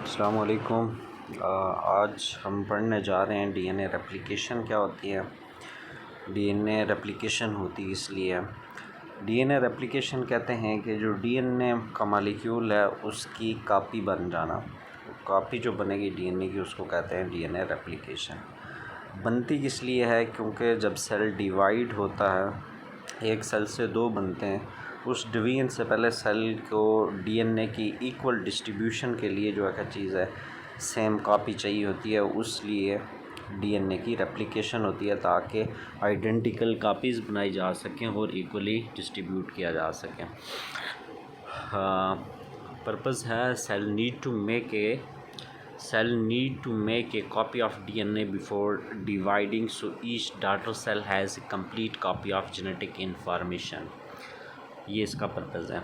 अस्सलाम वालेकुम। आज हम पढ़ने जा रहे हैं डीएनए रेप्लिकेशन क्या होती है। डीएनए रेप्लिकेशन होती इसलिए डीएनए रेप्लिकेशन कहते हैं कि जो डीएनए का मॉलिक्यूल है उसकी कापी बन जाना। कापी जो बनेगी डीएनए की उसको कहते हैं डीएनए रेप्लिकेशन। बनती किस लिए है? क्योंकि जब सेल डिवाइड होता है, एक सेल से दो बनते हैं, उस डिवीजन से पहले सेल को डीएनए की इक्वल डिस्ट्रीब्यूशन के लिए जो है क्या चीज़ है, सेम कॉपी चाहिए होती है। उस लिए डीएनए की रेप्लिकेशन होती है ताकि आइडेंटिकल कॉपीज़ बनाई जा सकें और इक्वली डिस्ट्रीब्यूट किया जा सके। पर्पज़ है cell need to make a copy of DNA before dividing, so each daughter cell has a complete copy of genetic information। ये इसका पर्पज़ है।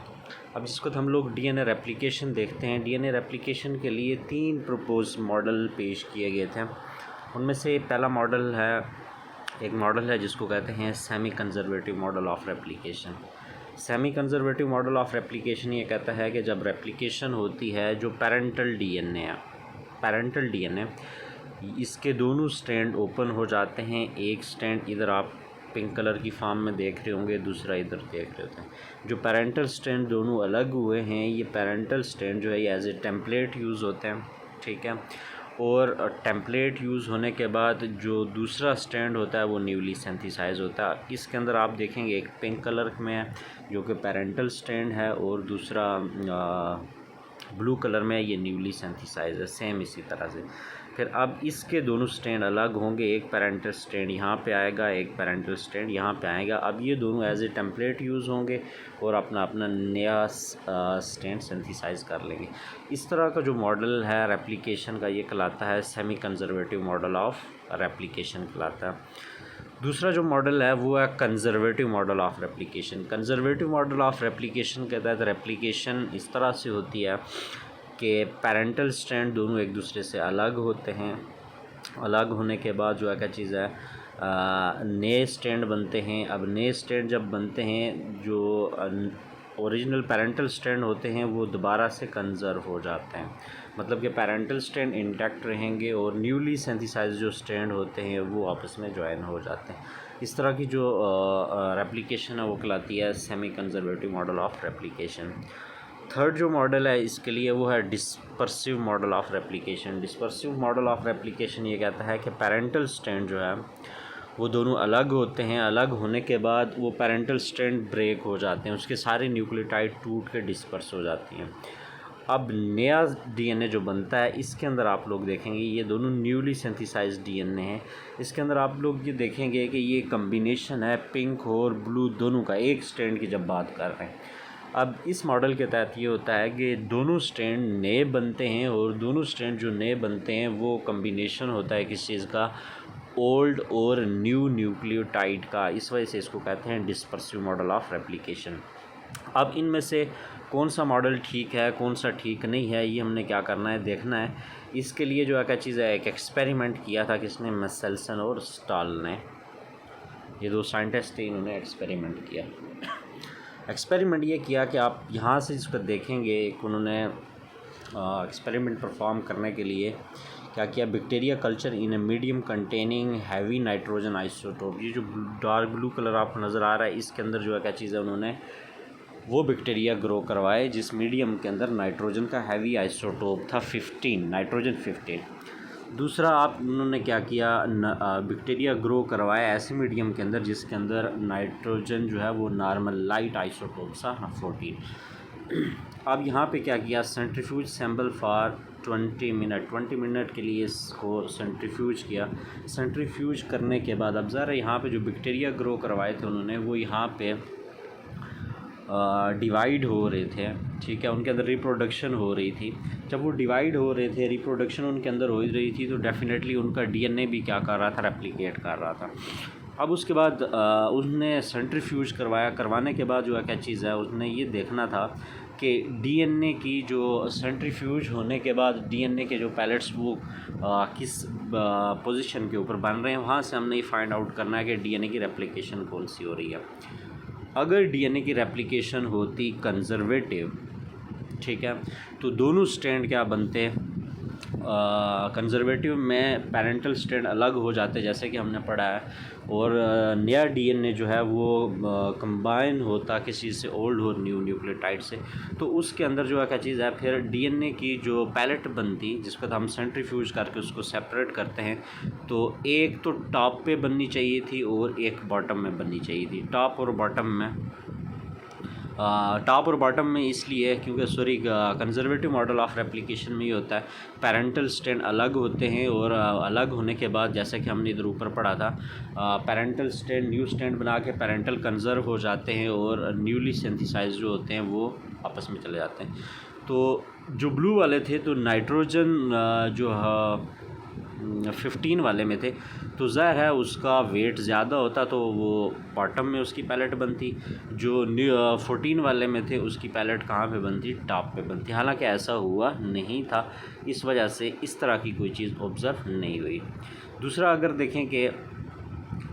अब जिसको हम लोग डीएनए रेप्लिकेशन देखते हैं, डीएनए रेप्लिकेशन के लिए 3 प्रपोज मॉडल पेश किए गए थे। उनमें से पहला मॉडल है, एक मॉडल है जिसको कहते हैं semi conservative model of replication. Semi conservative model of replication ये कहता है कि जब रेप्लिकेशन होती है, जो पेरेंटल डीएनए इसके दोनों स्ट्रैंड ओपन हो जाते हैं। एक स्ट्रैंड इधर आप पिंक कलर की फॉर्म में देख रहे होंगे, दूसरा इधर देख रहे होते हैं। जो पेरेंटल स्ट्रैंड दोनों अलग हुए हैं, ये पेरेंटल स्ट्रैंड जो है ये एज ए टेम्पलेट यूज़ होते हैं, ठीक है। और टेम्पलेट यूज़ होने के बाद जो दूसरा स्ट्रैंड होता है वो न्यूली सिंथेसाइज होता है। इसके अंदर आप देखेंगे एक पिंक कलर में है जो कि पेरेंटल स्ट्रैंड है, और दूसरा ब्लू कलर में ये न्यूली सिंथेसाइज है, सेम इसी तरह से। फिर अब इसके दोनों स्ट्रैंड अलग होंगे, एक पेरेंटल स्ट्रैंड यहाँ पे आएगा, एक पेरेंटल स्ट्रैंड यहाँ पे आएगा। अब ये दोनों एज ए टेम्पलेट यूज़ होंगे और अपना अपना नया स्ट्रैंड सिंथेसाइज कर लेंगे। इस तरह का जो मॉडल है रेप्लिकेशन का, ये कहलाता है semi conservative model of replication कहलाता है। दूसरा जो मॉडल है वो है conservative model of replication. Conservative model of replication के तहत रेप्लिकेशन इस तरह से होती है कि पेरेंटल स्ट्रैंड दोनों एक दूसरे से अलग होते हैं। अलग होने के बाद जो है क्या चीज़ है, नए स्ट्रैंड बनते हैं। अब नए स्ट्रैंड जब बनते हैं, जो ओरिजिनल पेरेंटल स्ट्रैंड होते हैं वो दोबारा से कंजर्व हो जाते हैं। मतलब कि पेरेंटल स्ट्रैंड इंटैक्ट रहेंगे और न्यूली सिंथेसाइज जो स्ट्रैंड होते हैं वो आपस में ज्वाइन हो जाते हैं। इस तरह की जो रेप्लिकेशन है वो कहलाती है semi conservative model of replication. Third जो मॉडल है इसके लिए वो है dispersive model of replication. Dispersive model of replication ये कहता है कि पेरेंटल स्ट्रैंड जो है वो दोनों अलग होते हैं। अलग होने के बाद वो पेरेंटल स्ट्रैंड ब्रेक हो जाते हैं, उसके सारे न्यूक्लियोटाइड टूट के डिस्पर्स हो जाती हैं। अब नया डीएनए जो बनता है, इसके अंदर आप लोग देखेंगे ये दोनों न्यूली सिंथेसाइज्ड डीएनए हैं। इसके अंदर आप लोग ये देखेंगे कि ये कम्बिनेशन है पिंक और ब्लू दोनों का, एक स्ट्रैंड की जब बात कर रहे हैं। अब इस मॉडल के तहत ये होता है कि दोनों स्ट्रैंड नए बनते हैं, और दोनों स्ट्रैंड जो नए बनते हैं वो कम्बिनेशन होता है किस चीज़ का, ओल्ड और न्यू न्यूक्लियोटाइड का। इस वजह से इसको कहते हैं डिस्पर्सिव मॉडल ऑफ रेप्लिकेशन। अब इनमें से कौन सा मॉडल ठीक है, कौन सा ठीक नहीं है, ये हमने क्या करना है, देखना है। इसके लिए जो है क्या चीज़ है, एक एक्सपेरिमेंट किया था किसने, मेसेल्सन और स्टाल ने। ये दो साइंटिस्ट थे, इन्होंने एक्सपेरिमेंट किया। एक्सपेरिमेंट ये किया कि आप यहाँ से इसको देखेंगे, उन्होंने एक्सपेरिमेंट परफॉर्म करने के लिए क्या किया, bacteria culture in a medium containing heavy nitrogen isotope. ये जो डार्क ब्लू कलर आपको नज़र आ रहा है, इसके अंदर जो है क्या चीज़ है, उन्होंने वो बैक्टीरिया ग्रो करवाए जिस मीडियम के अंदर नाइट्रोजन का हैवी आइसोटोप था 15, नाइट्रोजन 15। दूसरा आप उन्होंने क्या किया, बैक्टीरिया ग्रो करवाया ऐसे मीडियम के अंदर जिसके अंदर नाइट्रोजन जो है वो नॉर्मल लाइट आइसोटोप था 14। अब यहाँ पे क्या किया, सेंट्रीफ्यूज सैम्पल फॉर 20 मिनट के लिए इसको सेंट्रीफ्यूज किया। सेंट्रीफ्यूज करने के बाद अब ज़रा यहाँ पे जो बैक्टीरिया ग्रो करवाए थे उन्होंने, वो यहाँ पे डिवाइड हो रहे थे, ठीक है। उनके अंदर रिप्रोडक्शन हो रही थी। जब वो डिवाइड हो रहे थे, रिप्रोडक्शन उनके अंदर हो रही थी, तो डेफिनेटली उनका डीएनए भी क्या कर रहा था, रेप्लिकेट कर रहा था। अब उसके बाद उसने सेंट्रीफ्यूज करवाया। करवाने के बाद जो है क्या चीज़ है, उसने ये देखना था कि डीएनए की जो सेंट्रीफ्यूज होने के बाद डीएनए के जो पैलेट्स वो किस पोजीशन के ऊपर बन रहे हैं, वहाँ से हमने ये फाइंड आउट करना है कि डीएनए की रेप्लिकेशन कौन सी हो रही है। अगर डीएनए की रेप्लिकेशन होती कंजर्वेटिव, ठीक है, तो दोनों स्ट्रैंड क्या बनते, कंजर्वेटिव में पेरेंटल स्ट्रैंड अलग हो जाते हैं जैसे कि हमने पढ़ा है, और नया डीएनए जो है वो कंबाइन होता किसी से ओल्ड और न्यू न्यूक्लियोटाइड से। तो उसके अंदर जो है क्या चीज़ है, फिर डीएनए की जो पैलेट बनती जिसको हम सेंट्रीफ्यूज करके उसको सेपरेट करते हैं, तो एक तो टॉप पे बननी चाहिए थी और एक बॉटम में बननी चाहिए थी। टॉप और बॉटम में इसलिए क्योंकि कंजर्वेटिव मॉडल ऑफ रेप्लिकेशन में ये होता है पेरेंटल स्ट्रैंड अलग होते हैं, और अलग होने के बाद जैसे कि हमने इधर ऊपर पढ़ा था, पेरेंटल स्ट्रैंड न्यू स्ट्रैंड बना के पेरेंटल कंजर्व हो जाते हैं और न्यूली सिंथेसाइज जो होते हैं वो आपस में चले जाते हैं। तो जो ब्लू वाले थे तो नाइट्रोजन जो 15 वाले में थे, तो ज़ाहिर है उसका वेट ज़्यादा होता तो वो बॉटम में उसकी पैलेट बनती। जो 14 वाले में थे उसकी पैलेट कहाँ पे बनती, टॉप पे बनती। हालांकि ऐसा हुआ नहीं था, इस वजह से इस तरह की कोई चीज़ ऑब्ज़र्व नहीं हुई। दूसरा अगर देखें कि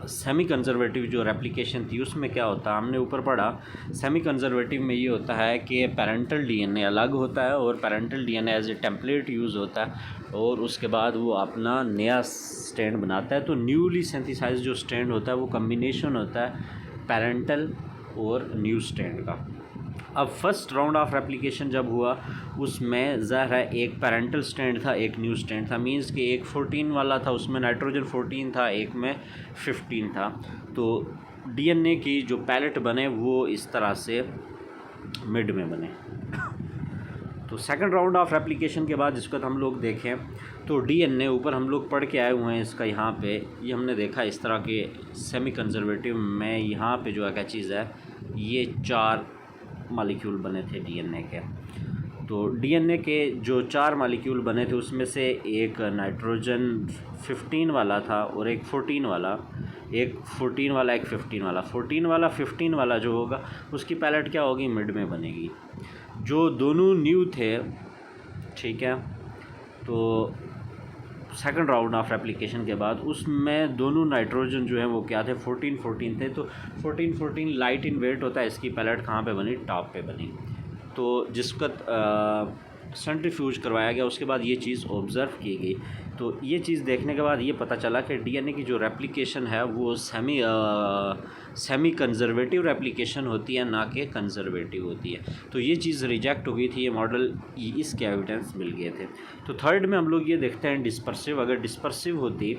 सेमी कंजर्वेटिव जो रेप्लिकेशन थी उसमें क्या होता, हमने ऊपर पढ़ा सेमी कंजर्वेटिव में ये होता है कि पेरेंटल डीएनए अलग होता है और parental DNA as a template use होता है, और उसके बाद वो अपना नया स्ट्रैंड बनाता है। तो न्यूली सिंथेसाइज जो स्ट्रैंड होता है वो कम्बिनेशन होता है पेरेंटल और न्यू स्ट्रैंड का। अब फर्स्ट राउंड ऑफ रेप्लिकेशन जब हुआ उसमें ज़ाहिर है एक पेरेंटल स्ट्रैंड था, एक न्यू स्ट्रैंड था, मींस कि एक 14 वाला था उसमें नाइट्रोजन 14 था, एक में 15 था। तो डीएनए की जो पैलेट बने वो इस तरह से मिड में बने। तो सेकंड राउंड ऑफ रेप्लिकेशन के बाद जिसको हम लोग देखें तो डीएनए ऊपर हम लोग पढ़ के आए हुए हैं इसका, यहाँ पे ये हमने देखा इस तरह के सेमी कंजर्वेटिव में यहाँ पे जो है क्या चीज़ है, ये 4 मॉलिक्यूल बने थे डीएनए के। तो डीएनए के जो 4 मॉलिक्यूल बने थे उसमें से एक नाइट्रोजन 15 वाला था और एक 14 वाला, एक 14 वाला एक 15 वाला। 15 वाला जो होगा उसकी पैलेट क्या होगी, मिड में बनेगी। जो दोनों न्यू थे, ठीक है, तो सेकंड राउंड ऑफ रेप्लिकेशन के बाद उसमें दोनों नाइट्रोजन जो है वो क्या थे, 14 थे। तो 14 लाइट इन वेट होता है, इसकी पैलेट कहाँ पे बनी, टॉप पे बनी। तो जिसका सेंट्रीफ्यूज करवाया गया उसके बाद ये चीज़ ऑब्ज़र्व की गई। तो ये चीज़ देखने के बाद ये पता चला कि डीएनए की जो रेप्लिकेशन है वो सेमी कंजर्वेटिव रेप्लिकेशन होती है, ना कि कंजर्वेटिव होती है। तो ये चीज़ रिजेक्ट हो गई थी, ये मॉडल, इसके एविडेंस मिल गए थे। तो थर्ड में हम लोग ये देखते हैं डिस्पर्सिव। अगर डिस्पर्सिव होती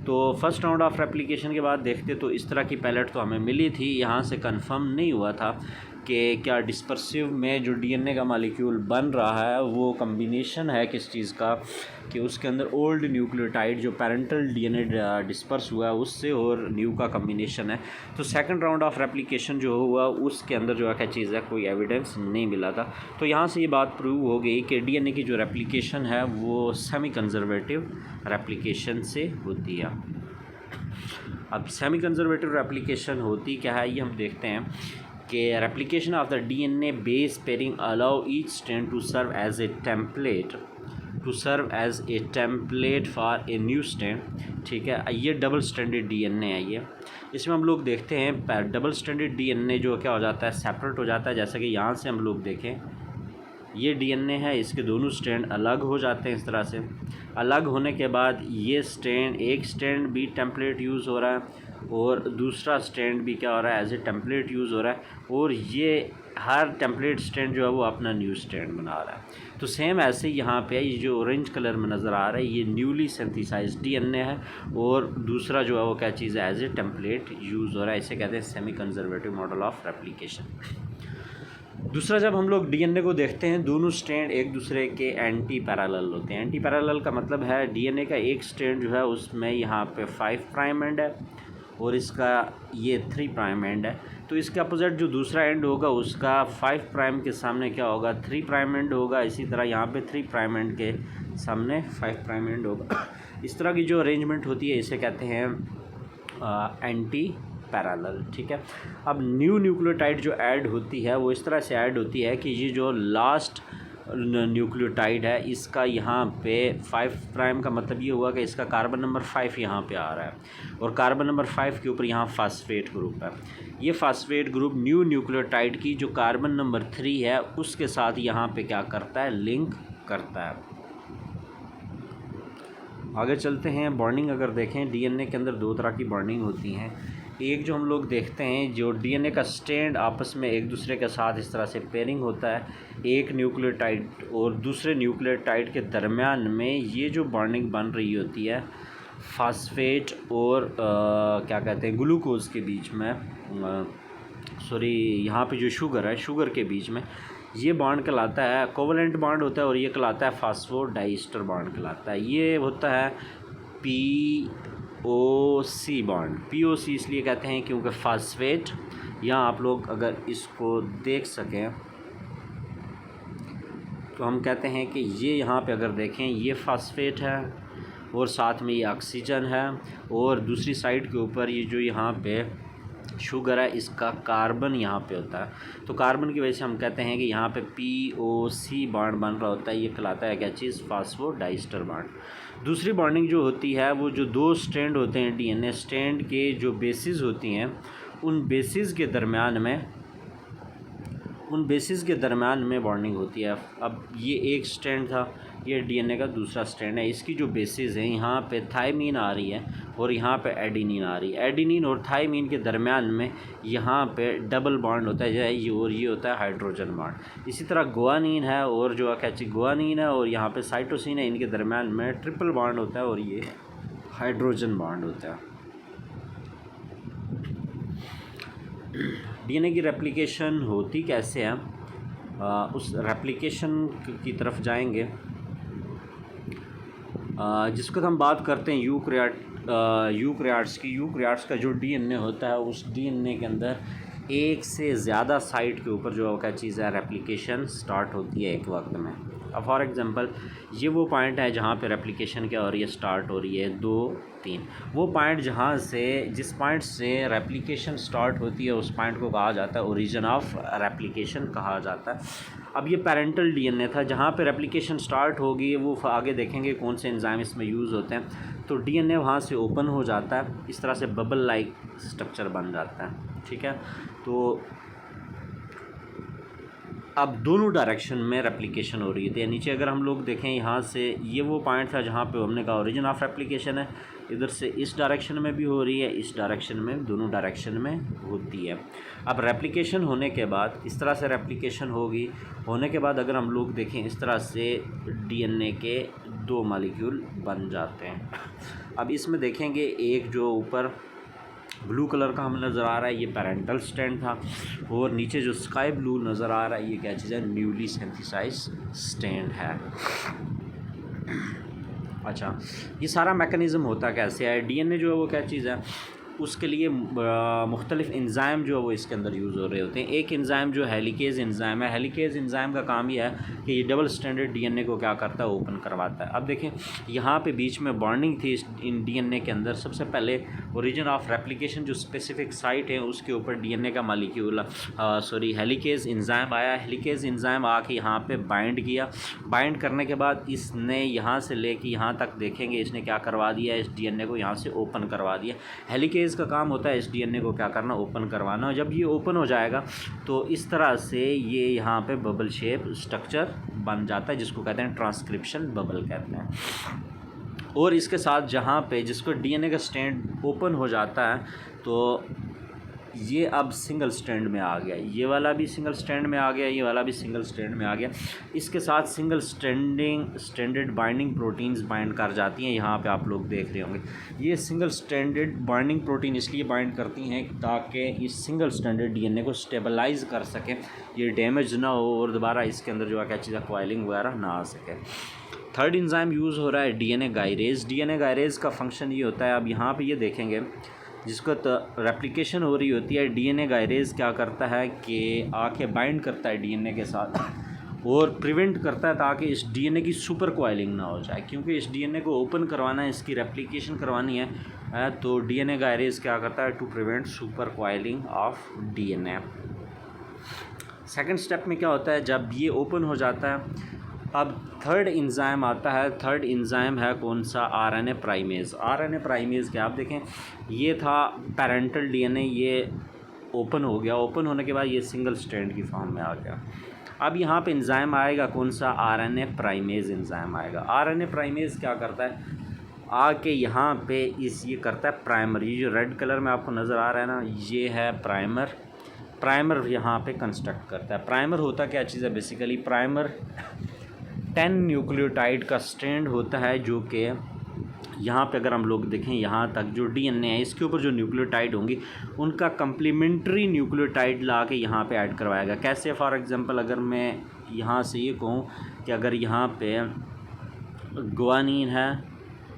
तो फर्स्ट राउंड ऑफ रेप्लिकेशन के बाद देखते तो इस तरह की पैलेट तो हमें मिली थी, यहाँ से कंफर्म नहीं हुआ था कि क्या डिस्पर्सिव में जो डीएनए का मॉलिक्यूल बन रहा है वो कम्बिनेशन है किस चीज़ का, कि उसके अंदर ओल्ड न्यूक्लियोटाइड जो पेरेंटल डीएनए डिस्पर्स हुआ है उससे और न्यू का कम्बिनेशन है। तो सेकंड राउंड ऑफ रेप्लिकेशन जो हुआ उसके अंदर जो है क्या चीज़ है, कोई एविडेंस नहीं मिला था। तो यहाँ से ये बात प्रूव हो गई कि डीएनए की जो रेप्लिकेशन है वो सेमी कंजर्वेटिव रेप्लिकेशन से होती है। अब सेमी कंजर्वेटिव रेप्लिकेशन होती क्या है ये हम देखते हैं कि replication of the DNA base pairing allow each strand to serve as a template for a new strand. ठीक है, ये डबल स्ट्रैंडेड डीएनए है। ये इसमें हम लोग देखते हैं डबल स्ट्रैंडेड डीएनए जो क्या हो जाता है, सेपरेट हो जाता है। जैसे कि यहाँ से हम लोग देखें ये डीएनए है, इसके दोनों स्ट्रैंड अलग हो जाते हैं। इस तरह से अलग होने के बाद ये स्ट्रैंड, एक स्ट्रैंड भी टेम्पलेट यूज़ हो रहा है और दूसरा स्ट्रैंड भी क्या हो रहा है, एज ए टेम्पलेट यूज़ हो रहा है, और ये हर टेम्पलेट स्ट्रैंड जो है वो अपना न्यू स्ट्रैंड बना रहा है। तो सेम ऐसे यहाँ पे ये जो ऑरेंज कलर में नज़र आ रहा है ये न्यूली सिंथेसाइज्ड डीएनए है, और दूसरा जो है वो क्या चीज़ है, एज ए टेम्पलेट यूज़ हो रहा है। इसे कहते हैं semi conservative model of replication. दूसरा, जब हम लोग डीएनए को देखते हैं दोनों स्ट्रैंड एक दूसरे के एंटी पैरेलल होते हैं। एंटी पैरेलल का मतलब है डीएनए का एक स्ट्रैंड जो है उसमें यहाँ पे 5 प्राइम एंड है और इसका ये 3 प्राइम एंड है। तो इसके अपोजिट जो दूसरा एंड होगा उसका 5 प्राइम के सामने क्या होगा, 3 प्राइम एंड होगा। इसी तरह यहाँ पे 3 प्राइम एंड के सामने 5 प्राइम एंड होगा। इस तरह की जो अरेंजमेंट होती है इसे कहते हैं एंटी पैरेलल। ठीक है, अब न्यू न्यूक्लियोटाइड जो ऐड होती है वो इस तरह से ऐड होती है कि ये जो लास्ट न्यूक्लियोटाइड है इसका यहाँ पे 5 प्राइम का मतलब ये हुआ कि इसका कार्बन नंबर 5 यहाँ पे आ रहा है, और कार्बन नंबर 5 के ऊपर यहाँ फास्फेट ग्रुप है। ये फास्फेट ग्रुप न्यू न्यूक्लियोटाइड की जो कार्बन नंबर 3 है उसके साथ यहाँ पे क्या करता है, लिंक करता है। आगे चलते हैं। बॉन्डिंग अगर देखें, डीएनए के अंदर दो तरह की बॉन्डिंग होती हैं। एक जो हम लोग देखते हैं, जो डीएनए का स्ट्रैंड आपस में एक दूसरे के साथ इस तरह से पेयरिंग होता है, एक न्यूक्लियोटाइड और दूसरे न्यूक्लियोटाइड के दरमियान में ये जो बॉन्डिंग बन रही होती है फास्फेट और क्या कहते हैं ग्लूकोज के बीच में, सॉरी यहाँ पे जो शुगर है, शुगर के बीच में ये बॉन्ड कहलाता है कोवलेंट बॉन्ड होता है, और ये कहलाता है फास्फोडाइस्टर बॉन्ड कहलाता है। ये होता है POC बॉन्ड। POC इसलिए कहते हैं क्योंकि फास्फेट, यहाँ आप लोग अगर इसको देख सकें तो हम कहते हैं कि ये यहाँ पे अगर देखें ये फास्फेट है और साथ में ये ऑक्सीजन है, और दूसरी साइड के ऊपर ये जो यहाँ पे शुगर है इसका कार्बन यहाँ पे होता है। तो कार्बन की वजह से हम कहते हैं कि यहाँ पे POC बॉन्ड बन रहा होता है। ये कहलाता है क्या चीज़? Phosphodiester bond. दूसरी बॉन्डिंग जो होती है वो जो दो स्ट्रैंड होते हैं डीएनए स्ट्रैंड के, जो बेसिस होती हैं उन बेसिस के दरमियान में बॉन्डिंग होती है। अब ये एक स्ट्रैंड था, ये डीएनए का दूसरा स्ट्रैंड है, इसकी जो बेसिस है यहाँ पे थायमीन आ रही है और यहाँ पे एडेनिन आ रही है। एडेनिन और थायमीन के दरमियान में यहाँ पे डबल बॉन्ड होता है, ये और ये होता है हाइड्रोजन बॉन्ड। इसी तरह गुआनिन है और जो कैची गुआनिन है और यहाँ पे साइटोसिन है, इनके दरमियान में ट्रिपल बॉन्ड होता है और ये हाइड्रोजन बॉन्ड होता है। डीएनए की रेप्लिकेशन होती कैसे है, उस रेप्लिकेशन की तरफ जाएंगे, जिसको हम बात करते हैं यूकैरियोट्स की। यूकैरियोट्स का जो डीएनए होता है उस डीएनए के अंदर एक से ज़्यादा साइट के ऊपर जो क्या चीज़ है रेप्लिकेशन स्टार्ट होती है एक वक्त में। अब फॉर एग्जांपल ये वो पॉइंट है जहाँ पे रेप्लिकेशन क्या हो रही है, स्टार्ट हो रही है 2, 3। वो पॉइंट जिस पॉइंट से रेप्लिकेशन स्टार्ट होती है उस पॉइंट को कहा जाता है ओरिजिन ऑफ रेप्लिकेशन कहा जाता है। अब ये पेरेंटल डीएनए था, जहाँ पे रेप्लिकेशन स्टार्ट होगी वो आगे देखेंगे कौन से एंजाइम इसमें यूज़ होते हैं। तो डीएनए वहाँ से ओपन हो जाता है, इस तरह से बबल लाइक स्ट्रक्चर बन जाता है, ठीक है। तो अब दोनों डायरेक्शन में रेप्लिकेशन हो रही थी। नीचे अगर हम लोग देखें यहाँ से, ये वो पॉइंट था जहाँ पे हमने कहा ओरिजिन ऑफ रेप्लिकेशन है। इधर से इस डायरेक्शन में भी हो रही है, इस डायरेक्शन में, दोनों डायरेक्शन में होती है। अब रेप्लिकेशन होने के बाद इस तरह से रेप्लिकेशन होने के बाद अगर हम लोग देखें इस तरह से डीएनए के 2 मॉलिक्यूल बन जाते हैं। अब इसमें देखेंगे एक जो ऊपर ब्लू कलर का हमें नज़र आ रहा है ये पेरेंटल स्ट्रैंड था, और नीचे जो स्काई ब्लू नज़र आ रहा है ये क्या चीज़ है? न्यूली सिंथेसाइज स्ट्रैंड है। अच्छा, ये सारा मैकेनिज़्म होता कैसे है? डीएनए जो है वो क्या चीज़ है, उसके लिए मुख्तलिफ़ एंजाइम जो है वो इसके अंदर यूज़ हो रहे होते हैं। एक एंजाइम जो हेलिकेज़ एंजाइम है, हेलिकेज़ एंजाइम का काम ये है कि ये डबल स्ट्रैंडेड डीएनए को क्या करता है? ओपन करवाता है। अब देखें यहाँ पे बीच में बॉन्डिंग थी इन डीएनए के अंदर। सबसे पहले ओरिजिन ऑफ रेप्लिकेशन जो स्पेसिफिक साइट है उसके ऊपर डीएनए का मॉलिक्यूल हेलिकेज़ एंजाइम आया। हेलिकेज़ एंजाइम आके यहाँ पे बाइंड किया। बाइंड करने के बाद इसने यहाँ से लेके यहाँ तक देखेंगे इसने क्या करवा दिया, इस डीएनए को यहाँ से ओपन करवा दिया। हेलिकेज़ का काम होता है इस डीएनए को क्या करना? ओपन करवाना। जब ये ओपन हो जाएगा तो इस तरह से ये यहाँ पे बबल शेप स्ट्रक्चर बन जाता है, जिसको कहते हैं ट्रांसक्रिप्शन बबल कहते हैं। और इसके साथ जहाँ पे जिसको डीएनए का स्ट्रैंड ओपन हो जाता है तो ये अब सिंगल स्ट्रैंड में आ गया, ये वाला भी सिंगल स्ट्रैंड में आ गया, ये वाला भी सिंगल स्ट्रैंड में आ गया। इसके साथ single stranded binding proteins bind कर जाती हैं। यहाँ पे आप लोग देख रहे होंगे ये सिंगल स्ट्रैंडेड बाइंडिंग प्रोटीन इसलिए बाइंड करती हैं ताकि इस सिंगल स्ट्रैंडेड डीएनए को स्टेबलाइज कर सकें, ये डैमेज ना हो और दोबारा इसके अंदर जो है क्या चीज़ है कॉइलिंग वगैरह ना आ सके। थर्ड एंजाइम यूज़ हो रहा है डीएनए गायरेज। डीएनए गायरेज का फंक्शन ये होता है, अब यहाँ पे ये देखेंगे जिसको रेप्लिकेशन हो रही होती है, डीएनए गायरेज क्या करता है कि आके बाइंड करता है डीएनए के साथ और प्रिवेंट करता है ताकि इस डीएनए की सुपर कॉइलिंग ना हो जाए, क्योंकि इस डीएनए को ओपन करवाना है, इसकी रेप्लिकेशन करवानी है। तो डीएनए गायरेज क्या करता है? To prevent super coiling of DNA. Second step में क्या होता है, जब ये ओपन हो जाता है अब थर्ड एंजाइम आता है। थर्ड एंजाइम है कौन सा? RNA primase. आरएनए प्राइमेज क्या, आप देखें ये था पेरेंटल डीएनए, ये ओपन हो गया, ओपन होने के बाद ये सिंगल स्ट्रैंड की फॉर्म में आ गया। अब यहाँ पे एंजाइम आएगा कौन सा? आरएनए प्राइमेज एंजाइम आएगा। आरएनए प्राइमेज क्या करता है? आके यहाँ पे ये करता है प्राइमर। ये जो रेड कलर में आपको नज़र आ रहा है ना, ये है प्राइमर। प्राइमर यहाँ पे कंस्ट्रक्ट करता है। प्राइमर होता क्या चीज़ है? बेसिकली प्राइमर 10 न्यूक्लियोटाइड का स्ट्रैंड होता है, जो कि यहाँ पे अगर हम लोग देखें यहाँ तक जो डीएनए है, इसके ऊपर जो न्यूक्लियोटाइड होंगी उनका कम्प्लीमेंट्री न्यूक्लियोटाइड ला के यहाँ पर ऐड करवाएगा। कैसे? फॉर एग्ज़ाम्पल अगर मैं यहाँ से ये कहूँ कि अगर यहाँ पे गुआनिन है,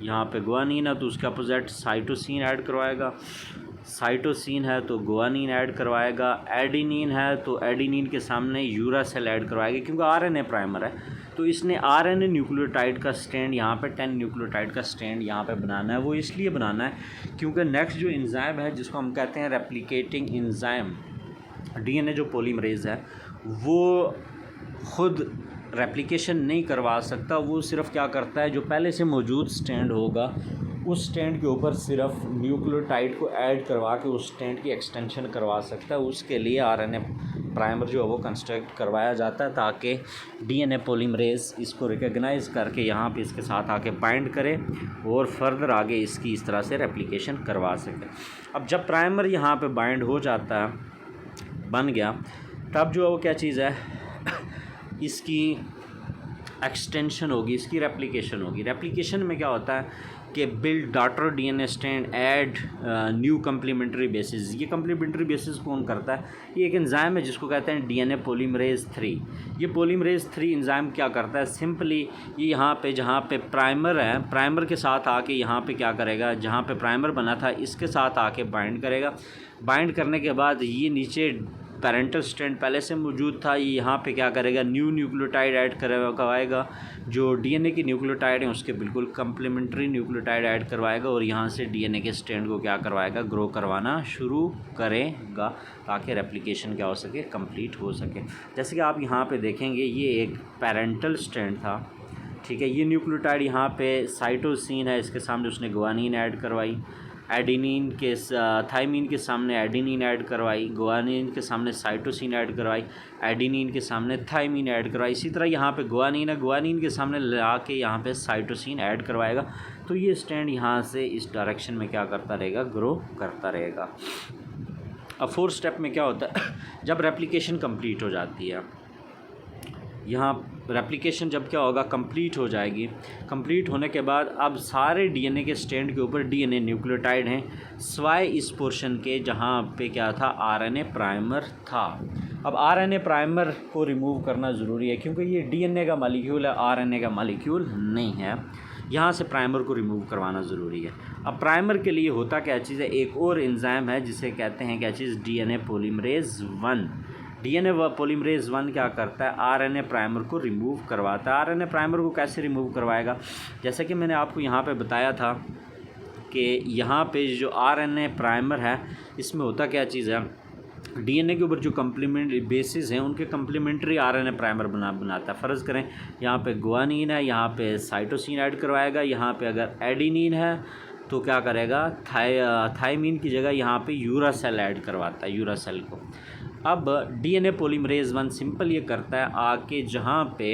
यहाँ पे गुआनिन है तो उसके अपोजिट साइटोसिन ऐड करवाएगा। साइटोसिन है तो गुआनिन ऐड करवाएगा। एडिनिन है तो एडिनिन के सामने यूरासेल ऐड करवाएगा, क्योंकि आरएनए प्राइमर है तो इसने आरएनए न्यूक्लियोटाइड का स्ट्रैंड यहाँ पे 10 न्यूक्लियोटाइड का स्ट्रैंड यहाँ पे बनाना है। वो इसलिए बनाना है क्योंकि नेक्स्ट जो एंजाइम है जिसको हम कहते हैं रेप्लिकेटिंग एंजाइम, डीएनए जो पॉलीमरेज है, वो खुद रेप्लिकेशन नहीं करवा सकता। वो सिर्फ क्या करता है, जो पहले से मौजूद स्ट्रैंड होगा उस स्ट्रैंड के ऊपर सिर्फ न्यूक्लियोटाइड को ऐड करवा के उस स्ट्रैंड की एक्सटेंशन करवा सकता है। उसके लिए आरएनए प्राइमर जो है वो कंस्ट्रक्ट करवाया जाता है ताकि डीएनए पॉलीमरेज इसको रिकॉग्नाइज करके यहाँ पे इसके साथ आके बाइंड करे और फर्दर आगे इसकी इस तरह से रेप्लिकेशन करवा सके। अब जब प्राइमर यहाँ पे बाइंड हो जाता है, बन गया, तब जो है वो क्या चीज़ है, इसकी एक्सटेंशन होगी, इसकी रेप्लिकेशन होगी। रेप्लिकेशन में क्या होता है कि build daughter DNA strand add new complementary bases. ये कम्प्लीमेंट्री बेसिस कौन करता है? ये एक एंजाइम है जिसको कहते हैं डीएनए पॉलीमरेज 3। ये पॉलीमरेज 3 एंजाइम क्या करता है? सिंपली ये यहाँ पे जहाँ पे प्राइमर है, प्राइमर के साथ आके यहाँ पे क्या करेगा, जहाँ पे प्राइमर बना था इसके साथ आके बाइंड करेगा। बाइंड करने के बाद ये नीचे पेरेंटल स्ट्रैंड पहले से मौजूद था, ये यहाँ पे क्या करेगा, न्यू न्यूक्लियोटाइड ऐड करवाएगा। जो डीएनए की न्यूक्लियोटाइड है उसके बिल्कुल कम्प्लीमेंट्री न्यूक्लियोटाइड ऐड करवाएगा और यहाँ से डीएनए के स्ट्रैंड को क्या करवाएगा, ग्रो करवाना शुरू करेगा ताकि रेप्लिकेशन क्या हो सके, कंप्लीट हो सके। जैसे कि आप यहाँ पे देखेंगे ये एक पेरेंटल स्ट्रैंड था, ठीक है। ये न्यूक्लियोटाइड यहाँ पे साइटोसिन है, इसके सामने उसने गुआनिन ऐड करवाई। एडिनिन के थाइमिन के सामने एडिनिन ऐड करवाई। गुआनिन के सामने साइटोसिन ऐड करवाई। एडिनिन के सामने थाइमिन ऐड करवाई। इसी तरह यहाँ पे गुआनिन है, गुआनिन के सामने ला के यहाँ पे साइटोसिन ऐड करवाएगा। तो ये स्ट्रैंड यहाँ से इस डायरेक्शन में क्या करता रहेगा, ग्रो करता रहेगा। अब 4th स्टेप में क्या होता है, जब रेप्लिकेशन कंप्लीट हो जाती है, यहाँ रेप्लिकेशन जब क्या होगा, कंप्लीट हो जाएगी। कंप्लीट होने के बाद अब सारे डीएनए के स्ट्रैंड के ऊपर डीएनए न्यूक्लियोटाइड हैं, सिवाय इस पोर्शन के जहाँ पे क्या था, आरएनए प्राइमर था। अब आरएनए प्राइमर को रिमूव करना ज़रूरी है क्योंकि ये डीएनए का मॉलिक्यूल है, आरएनए का मॉलिक्यूल नहीं है। यहाँ से प्राइमर को रिमूव करवाना ज़रूरी है। अब प्राइमर के लिए होता क्या चीज़ है, एक और एंजाइम है जिसे कहते हैं क्या चीज़, डीएनए पॉलीमरेज 1। डीएनए पॉलीमरेज 1 क्या करता है, आरएनए प्राइमर को रिमूव करवाता है। आरएनए प्राइमर को कैसे रिमूव करवाएगा, जैसा कि मैंने आपको यहाँ पे बताया था कि यहाँ पे जो आरएनए प्राइमर है इसमें होता क्या चीज़ है, डीएनए के ऊपर जो कम्प्लीमेंट्री बेसिस हैं उनके कम्प्लीमेंट्री आरएनए प्राइमर बनाता है। फ़र्ज़ करें यहाँ पे गुआनिन है, यहाँ पे साइटोसिन ऐड करवाएगा। यहाँ पे अगर एडिनिन है तो क्या करेगा, थाइमिन की जगह यहाँ पे यूरासेल ऐड करवाता है, यूरासेल को। अब डीएनए पॉलीमरेज 1 सिंपल ये करता है, आके जहाँ पे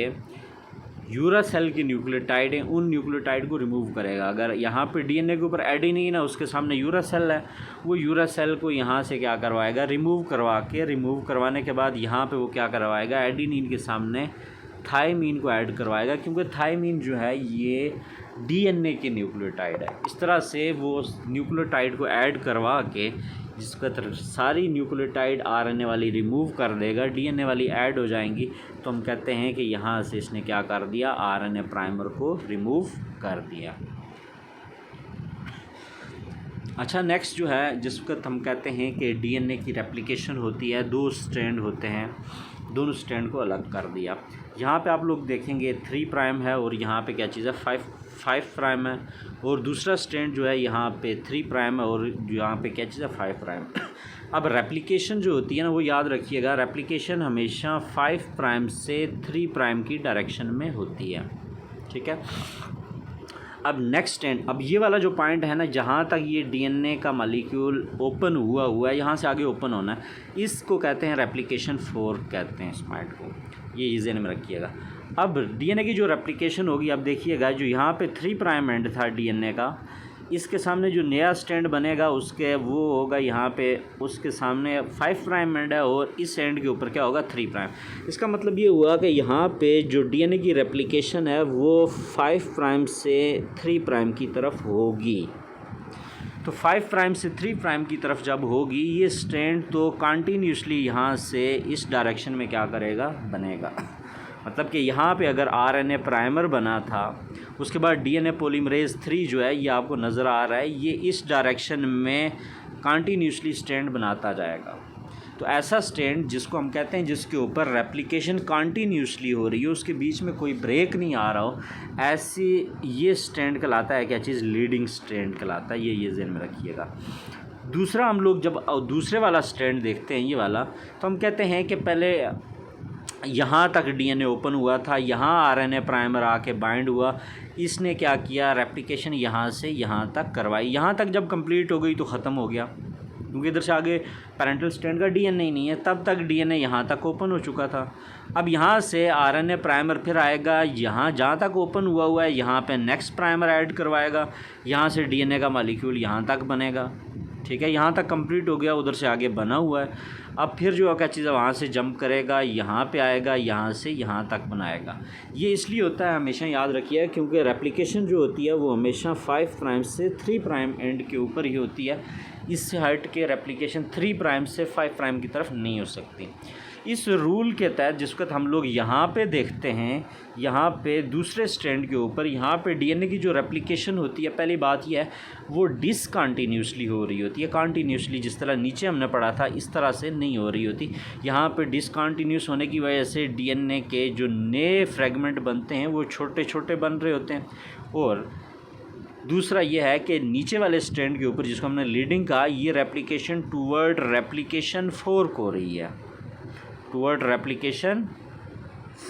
यूरासेल की न्यूक्लियोटाइड है उन न्यूक्लियोटाइड को रिमूव करेगा। अगर यहाँ पे डीएनए के ऊपर एडिनिन है, उसके सामने यूरासेल है, वो यूरासेल को यहाँ से क्या करवाएगा, रिमूव करवाने के बाद यहाँ पे वो क्या करवाएगा, एडिनिन के सामने थाइमिन को ऐड करवाएगा, क्योंकि थाइमिन जो है ये डीएनए के न्यूक्लियोटाइड है। इस तरह से वो न्यूक्लियोटाइड को ऐड करवा के जिसका सारी न्यूक्लियोटाइड आरएनए वाली रिमूव कर देगा, डीएनए वाली ऐड हो जाएंगी, तो हम कहते हैं कि यहाँ से इसने क्या कर दिया, आरएनए प्राइमर को रिमूव कर दिया। अच्छा, नेक्स्ट जो है जिसको हम कहते हैं कि डीएनए की रेप्लिकेशन होती है, 2 स्ट्रैंड होते हैं, दोनों स्ट्रैंड को अलग कर दिया। यहाँ पे आप लोग देखेंगे 3 प्राइम है और यहाँ पे क्या चीज़ है, 5 प्राइम है, और दूसरा स्ट्रैंड जो है यहाँ पे 3 प्राइम है और यहाँ पे क्या चीज़ है, 5 प्राइम। अब रेप्लिकेशन जो होती है ना, वो याद रखिएगा, रेप्लिकेशन हमेशा 5 प्राइम से 3 प्राइम की डायरेक्शन में होती है, ठीक है। अब नेक्स्ट स्ट्रैंड, अब ये वाला जो पॉइंट है ना, जहाँ तक ये डीएनए का मॉलिक्यूल ओपन हुआ है, यहाँ से आगे ओपन होना है, इसको कहते हैं रेप्लिकेशन 4 कहते हैं इस पॉइंट को, ये ज़हन में रखिएगा। अब डीएनए की जो रेप्लिकेशन होगी, अब देखिएगा जो यहाँ पे 3 प्राइम एंड था डीएनए का, इसके सामने जो नया स्टैंड बनेगा उसके वो होगा यहाँ पे, उसके सामने 5 प्राइम एंड है और इस एंड के ऊपर क्या होगा 3 प्राइम। इसका मतलब ये हुआ कि यहाँ पे जो डीएनए की रेप्लिकेशन है वो 5 प्राइम से 3 प्राइम की तरफ होगी। तो 5 प्राइम से 3 प्राइम की तरफ जब होगी ये स्ट्रैंड तो कंटिन्यूसली यहाँ से इस डायरेक्शन में क्या करेगा, बनेगा। मतलब कि यहाँ पे अगर आरएनए प्राइमर बना था, उसके बाद डीएनए पॉलीमरेज 3 जो है ये आपको नज़र आ रहा है, ये इस डायरेक्शन में कंटिन्यूसली स्ट्रैंड बनाता जाएगा। तो ऐसा स्ट्रैंड जिसको हम कहते हैं जिसके ऊपर रेप्लिकेशन कंटिन्यूसली हो रही है, उसके बीच में कोई ब्रेक नहीं आ रहा हो, ऐसी ये स्ट्रैंड कहलाता है क्या चीज़, लीडिंग स्ट्रैंड कहलाता है। ये ज़हन में रखिएगा। दूसरा हम लोग जब दूसरे वाला स्ट्रैंड देखते हैं ये वाला, तो हम कहते हैं कि पहले यहाँ तक डीएनए ओपन हुआ था, यहाँ आरएनए प्राइमर आके बाइंड हुआ, इसने क्या किया, रेप्लिकेशन यहाँ से यहाँ तक करवाई। यहाँ तक जब कंप्लीट हो गई तो ख़त्म हो गया, क्योंकि इधर से आगे पैरेंटल स्ट्रैंड का डीएनए ही नहीं है, तब तक डीएनए यहाँ तक ओपन हो चुका था। अब यहाँ से आरएनए प्राइमर फिर आएगा, यहाँ जहाँ तक ओपन हुआ है यहाँ पे नेक्स्ट प्राइमर ऐड करवाएगा, यहाँ से डीएनए का मॉलिक्यूल यहाँ तक बनेगा। ठीक है, यहाँ तक कंप्लीट हो गया, उधर से आगे बना हुआ है। अब फिर जो क्या चीज़ है वहाँ से जंप करेगा, यहाँ पे आएगा, यहाँ से यहाँ तक बनाएगा। ये इसलिए होता है, हमेशा याद रखिए, क्योंकि रेप्लिकेशन जो होती है वो हमेशा 5 प्राइम से 3 प्राइम एंड के ऊपर ही होती है। इससे हट के रेप्लिकेशन 3 प्राइम से 5 प्राइम की तरफ नहीं हो सकती। इस रूल के तहत जिसको हम लोग यहाँ पे देखते हैं, यहाँ पे दूसरे स्ट्रैंड के ऊपर यहाँ पे डीएनए की जो रेप्लिकेशन होती है, पहली बात यह है वो डिसकंटिन्यूसली हो रही होती है। कंटिन्यूसली जिस तरह नीचे हमने पढ़ा था इस तरह से नहीं हो रही होती। यहाँ पे डिसकंटिन्यूस होने की वजह से डीएनए के जो नए फ्रेगमेंट बनते हैं वो छोटे छोटे बन रहे होते हैं। और दूसरा ये है कि नीचे वाले स्ट्रैंड के ऊपर जिसको हमने लीडिंग कहा, ये रेप्लिकेशन टूवर्ड रेप्लिकेशन 4 हो रही है, टूवर्ड रेप्लिकेशन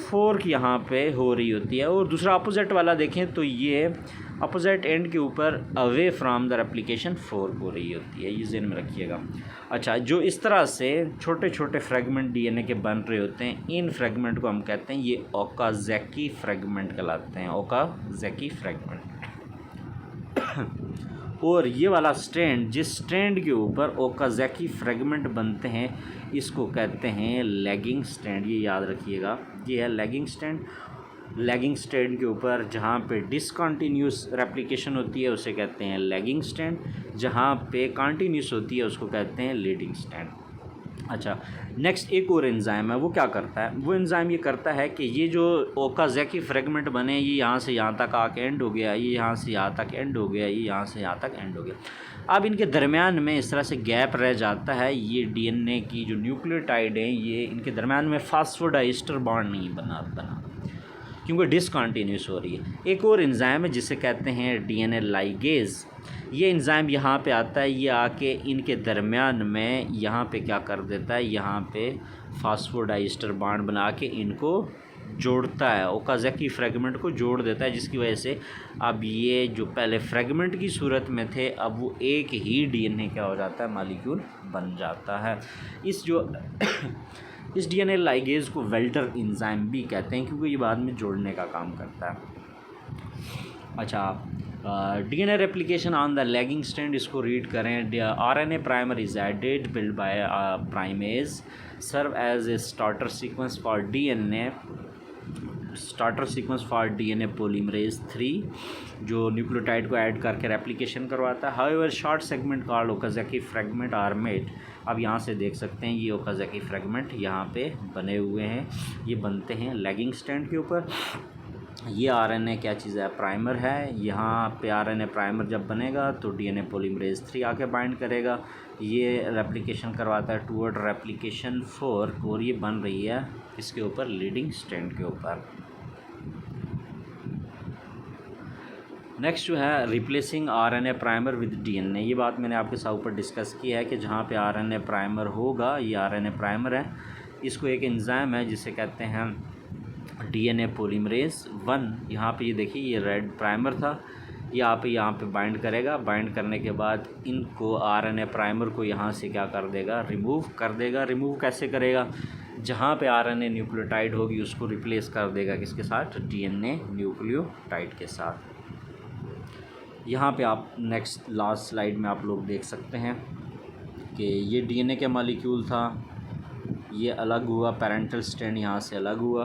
4 की यहाँ पे हो रही होती है। और दूसरा अपोजिट वाला देखें तो ये अपोजिट एंड के ऊपर अवे फ्रॉम द रेप्लिकेशन 4 हो रही होती है। ये ज़हन में रखिएगा। अच्छा, जो इस तरह से छोटे छोटे फ्रेगमेंट डीएनए के बन रहे होते हैं, इन फ्रेगमेंट को हम कहते हैं ये ओकाज़की फ्रेगमेंट कहलाते हैं, ओकाज़की फ्रेगमेंट। और ये वाला स्ट्रैंड, जिस स्ट्रैंड के ऊपर ओकाज़की फ्रेगमेंट बनते हैं, इसको कहते हैं लैगिंग स्ट्रैंड। ये याद रखिएगा, ये है लैगिंग स्ट्रैंड। लैगिंग स्ट्रैंड के ऊपर जहाँ पे डिसकंटिन्यूस रेप्लिकेशन होती है उसे कहते हैं लैगिंग स्ट्रैंड, जहाँ पे कंटिन्यूस होती है उसको कहते हैं लीडिंग स्ट्रैंड। अच्छा, नेक्स्ट एक और एंजाइम है, वो क्या करता है, वो एंजाइम ये करता है कि ये जो ओकाज़की फ्रेगमेंट बने, ये यहाँ से यहाँ तक आके एंड हो गया, ये यहाँ से यहाँ तक एंड हो गया, ये यहाँ से यहाँ तक एंड हो गया। अब इनके दरमियान में इस तरह से गैप रह जाता है। ये डीएनए की जो न्यूक्लियोटाइड हैं, ये इनके दरमियान में फास्फोडाइस्टर बॉन्ड नहीं बना क्योंकि डिसकंटिन्यूस हो रही है। एक और एंजाइम है जिसे कहते हैं डीएनए लाइगेज। ये एंजाइम यहाँ पे आता है, ये आके इनके दरमियान में यहाँ पे क्या कर देता है, यहाँ पे फास्फोडाइस्टर बॉन्ड बना के इनको जोड़ता है, ओकाज़की फ्रेगमेंट को जोड़ देता है, जिसकी वजह से अब ये जो पहले फ्रेगमेंट की सूरत में थे, अब वो एक ही डीएनए क्या हो जाता है, मॉलिक्यूल बन जाता है। इस डीएनए लाइगेज को वेल्टर एंजाइम भी कहते हैं, क्योंकि ये बाद में जोड़ने का काम करता है। अच्छा, DNA replication on the lagging strand, इसको रीड करें। RNA primer is added build by primase, serve as a starter sequence for DNA polymerase 3, जो न्यूक्लियोटाइड को ऐड करके रेप्लिकेशन करवाता है। However short segment called Okazaki fragment are made. अब यहाँ से देख सकते हैं ये ओकाज़की फ्रेगमेंट यहाँ पे बने हुए हैं, ये बनते हैं लैगिंग स्ट्रैंड के ऊपर। ये आरएनए क्या चीज़ है, प्राइमर है। यहाँ पे आरएनए प्राइमर जब बनेगा तो डीएनए पॉलीमरेज 3 आके बाइंड करेगा, ये रेप्लिकेशन करवाता है टूवर्ड रेप्लिकेशन 4, और ये बन रही है इसके ऊपर लीडिंग स्ट्रैंड के ऊपर। नेक्स्ट जो है replacing RNA primer with DNA. ये बात मैंने आपके साथ ऊपर डिस्कस की है कि जहाँ पे आरएनए प्राइमर होगा, ये आरएनए प्राइमर है, इसको एक एंजाइम है जिसे कहते हैं डीएनए पॉलीमरेज 1। यहाँ पे ये देखिए, ये रेड प्राइमर था, यहाँ पे बाइंड करेगा। बाइंड करने के बाद इनको आरएनए प्राइमर को यहाँ से क्या कर देगा, रिमूव कर देगा। रिमूव कैसे करेगा, जहाँ पे आरएनए न्यूक्लियोटाइड होगी उसको रिप्लेस कर देगा किसके साथ, डीएनए न्यूक्लियोटाइड के साथ। यहाँ पे आप नेक्स्ट लास्ट स्लाइड में आप लोग देख सकते हैं कि ये डीएनए का मॉलिक्यूल था, ये अलग हुआ, पेरेंटल स्ट्रैंड यहाँ से अलग हुआ।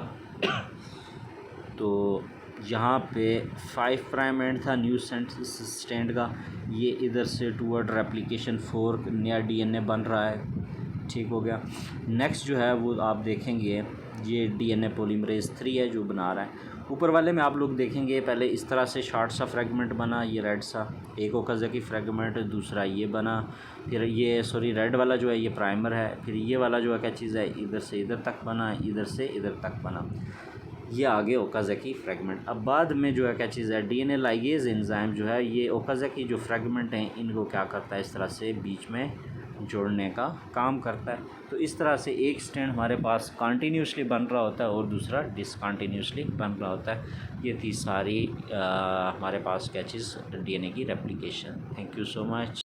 तो यहाँ पे 5 प्राइम एंड था न्यू स्ट्रैंड का, ये इधर से टूवर्ड रेप्लिकेशन 4 नया डीएनए बन रहा है। ठीक हो गया। नेक्स्ट जो है वो आप देखेंगे ये डीएनए पॉलीमरेज 3 है जो बना रहा है। ऊपर वाले में आप लोग देखेंगे पहले इस तरह से शॉर्ट सा फ्रेगमेंट बना, ये रेड सा एक ओकाज़की फ्रेगमेंट, दूसरा ये बना, फिर ये रेड वाला जो है ये प्राइमर है, फिर ये वाला जो है क्या चीज़ है इधर से इधर तक बना, इधर से इधर तक बना, ये आगे ओकाज़की फ्रेगमेंट। अब बाद में जो है क्या चीज़ है डीएनए लाइगेज एंजाइम जो है ये ओकाज़की जो फ्रेगमेंट हैं इनको क्या करता है इस तरह से बीच में जोड़ने का काम करता है। तो इस तरह से एक स्ट्रैंड हमारे पास कंटिन्यूसली बन रहा होता है और दूसरा डिसकंटिन्यूसली बन रहा होता है। ये थी सारी हमारे पास क्या चीज़ डीएनए की replication. Thank you so much.